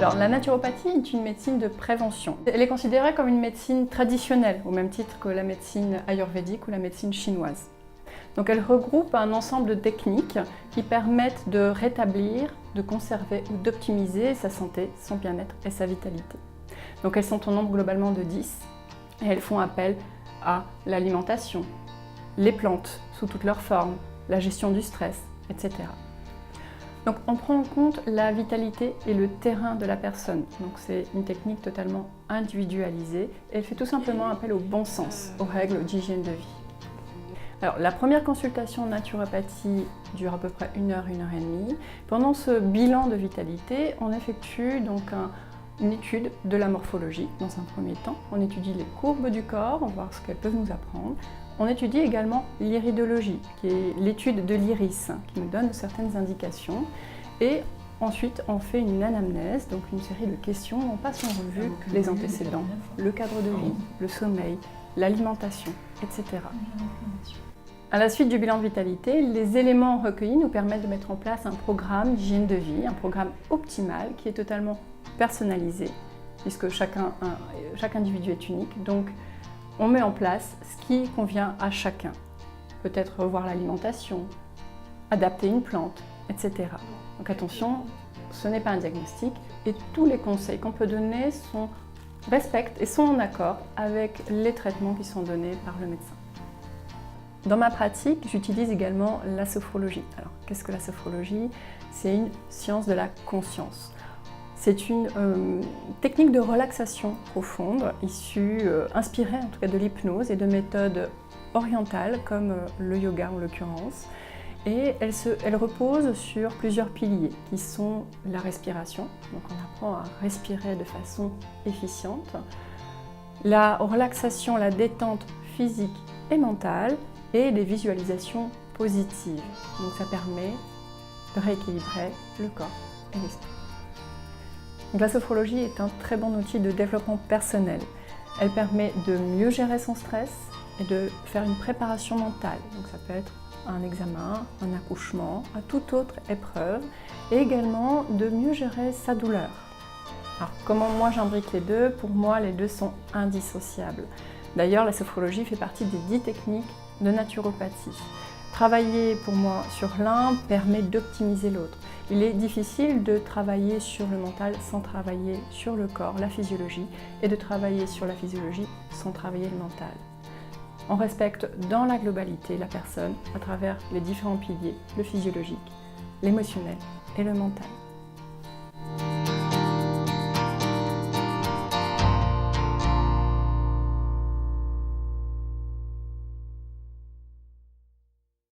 Alors, la naturopathie est une médecine de prévention. Elle est considérée comme une médecine traditionnelle, au même titre que la médecine ayurvédique ou la médecine chinoise. Donc elle regroupe un ensemble de techniques qui permettent de rétablir, de conserver ou d'optimiser sa santé, son bien-être et sa vitalité. Donc elles sont au nombre globalement de 10 et elles font appel à l'alimentation, les plantes sous toutes leurs formes, la gestion du stress, etc. Donc on prend en compte la vitalité et le terrain de la personne. Donc c'est une technique totalement individualisée et elle fait tout simplement appel au bon sens, aux règles d'hygiène de vie. Alors, la première consultation en naturopathie dure à peu près 1 heure, 1 heure et demie. Pendant ce bilan de vitalité, on effectue donc une étude de la morphologie dans un premier temps. On étudie les courbes du corps, on va voir ce qu'elles peuvent nous apprendre. On étudie également l'iridologie, qui est l'étude de l'iris, qui nous donne certaines indications. Et ensuite, on fait une anamnèse, donc une série de questions. On passe en revue les antécédents, le cadre de vie, le sommeil, l'alimentation, etc. À la suite du bilan de vitalité, les éléments recueillis nous permettent de mettre en place un programme d'hygiène de vie, un programme optimal qui est totalement personnalisé, puisque chaque individu est unique. Donc, on met en place ce qui convient à chacun. Peut-être revoir l'alimentation, adapter une plante, etc. Donc attention, ce n'est pas un diagnostic et tous les conseils qu'on peut donner respectent et sont en accord avec les traitements qui sont donnés par le médecin. Dans ma pratique, j'utilise également la sophrologie. Alors, qu'est-ce que la sophrologie? C'est une science de la conscience. C'est une technique de relaxation profonde, inspirée en tout cas de l'hypnose et de méthodes orientales comme le yoga en l'occurrence. Et elle repose sur plusieurs piliers qui sont la respiration, donc on apprend à respirer de façon efficiente, la relaxation, la détente physique et mentale, et des visualisations positives. Donc ça permet de rééquilibrer le corps et l'esprit. La sophrologie est un très bon outil de développement personnel. Elle permet de mieux gérer son stress et de faire une préparation mentale. Donc ça peut être un examen, un accouchement, à toute autre épreuve, et également de mieux gérer sa douleur. Alors comment moi j'imbrique les deux? Pour moi, les deux sont indissociables. D'ailleurs, la sophrologie fait partie des 10 techniques de naturopathie. Travailler pour moi sur l'un permet d'optimiser l'autre. Il est difficile de travailler sur le mental sans travailler sur le corps, la physiologie, et de travailler sur la physiologie sans travailler le mental. On respecte dans la globalité la personne à travers les différents piliers, le physiologique, l'émotionnel et le mental.